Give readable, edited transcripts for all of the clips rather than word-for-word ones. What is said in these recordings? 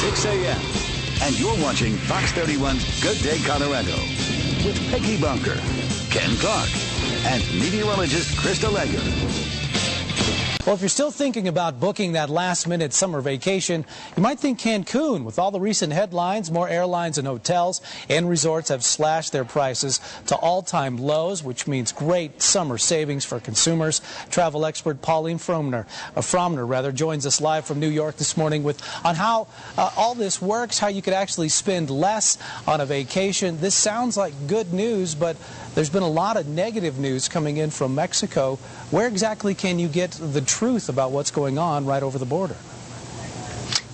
6 a.m. And you're watching Fox 31's Good Day Colorado with Peggy Bunker, Ken Clark, and meteorologist Krista Legger. Well, if you're still thinking about booking that last-minute summer vacation, you might think Cancun. With all the recent headlines, more airlines and hotels and resorts have slashed their prices to all-time lows, which means great summer savings for consumers. Travel expert Pauline Frommer joins us live from New York this morning on how all this works, how you could actually spend less on a vacation. This sounds like good news, but there's been a lot of negative news coming in from Mexico. Where exactly can you get the truth about what's going on right over the border?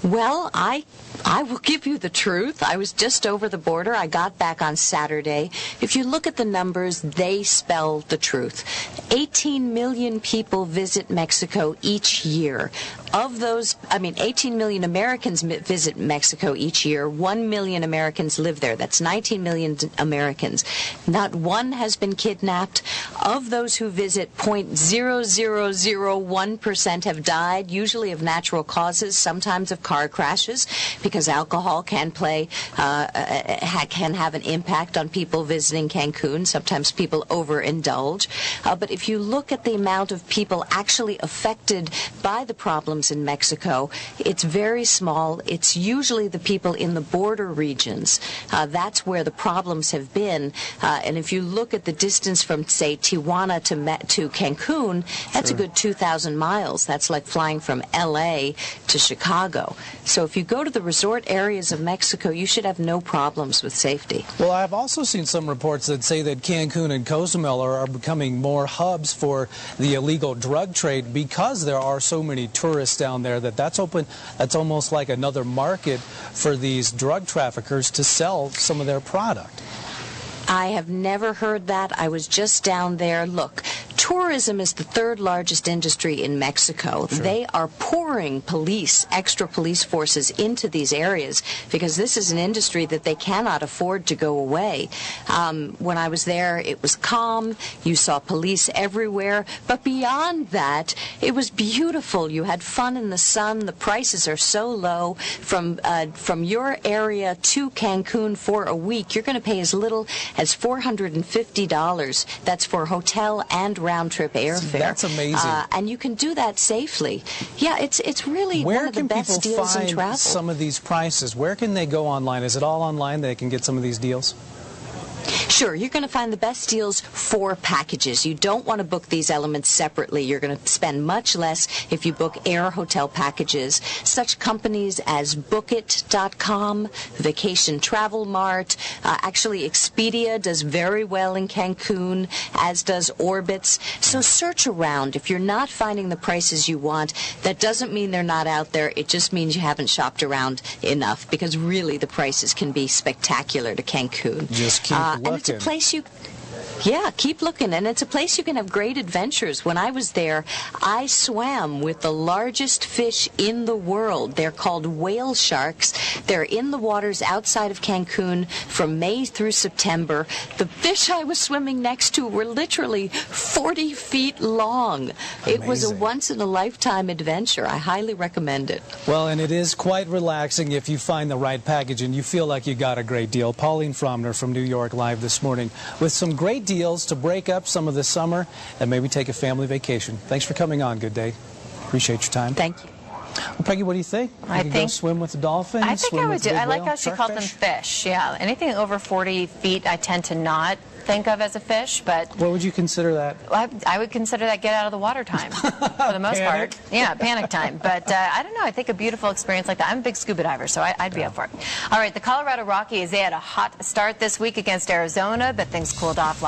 Well, I will give you the truth. I was just over the border. I got back on Saturday. If you look at the numbers, they spell the truth. 18 million people visit Mexico each year. Of those, 18 million Americans visit Mexico each year. 1 million Americans live there. That's 19 million Americans. Not one has been kidnapped. Of those who visit, 0.0001% have died, usually of natural causes, sometimes of car crashes, because alcohol can have an impact on people visiting Cancun. Sometimes people overindulge. But if you look at the amount of people actually affected by the problems in Mexico, it's very small. It's usually the people in the border regions. That's where the problems have been. And if you look at the distance from, say, Tijuana to Cancun, that's a good 2,000 miles. That's like flying from L.A. to Chicago. So if you go to the resort areas of Mexico, you should have no problems with safety. Well, I've also seen some reports that say that Cancun and Cozumel are becoming more hubs for the illegal drug trade because there are so many tourists down there that's almost like another market for these drug traffickers to sell some of their product. I have never heard that. I was just down there. Look, tourism is the third largest industry in Mexico. Sure. They are pouring extra police forces into these areas because this is an industry that they cannot afford to go away. When I was there, it was calm. You saw police everywhere. But beyond that, it was beautiful. You had fun in the sun. The prices are so low. From your area to Cancun for a week, you're going to pay as little as $450. That's for hotel and round-trip airfare. That's amazing. And you can do that safely. Yeah, it's really one of the best deals in travel. Where can people find some of these prices? Where can they go online? Is it all online they can get some of these deals? Sure, you're going to find the best deals for packages. You don't want to book these elements separately. You're going to spend much less if you book air hotel packages. Such companies as Bookit.com, Vacation Travel Mart, actually Expedia does very well in Cancun, as does Orbitz. So search around. If you're not finding the prices you want, that doesn't mean they're not out there. It just means you haven't shopped around enough, because really the prices can be spectacular to Cancun. Just keep looking. And it's a place keep looking, and it's a place you can have great adventures. When I was there, I swam with the largest fish in the world. They're called whale sharks. They're in the waters outside of Cancun from May through September. The fish I was swimming next to were literally 40 feet long. Amazing. It was a once-in-a-lifetime adventure. I highly recommend it. Well, and it is quite relaxing if you find the right package and you feel like you got a great deal. Pauline Frommer from New York live this morning with some great deals to break up some of the summer and maybe take a family vacation. Thanks for coming on. Good day. Appreciate your time. Thank you. Well, Peggy, what do you think? I think go swim with the dolphins? I think I would do. I like how she called them fish. Yeah, anything over 40 feet I tend to not think of as a fish, but... What would you consider that? I would consider that get out of the water time, for the most part. Yeah, panic time. But I don't know, I think a beautiful experience like that. I'm a big scuba diver, so I'd be up for it. All right, the Colorado Rockies, they had a hot start this week against Arizona, but things cooled off last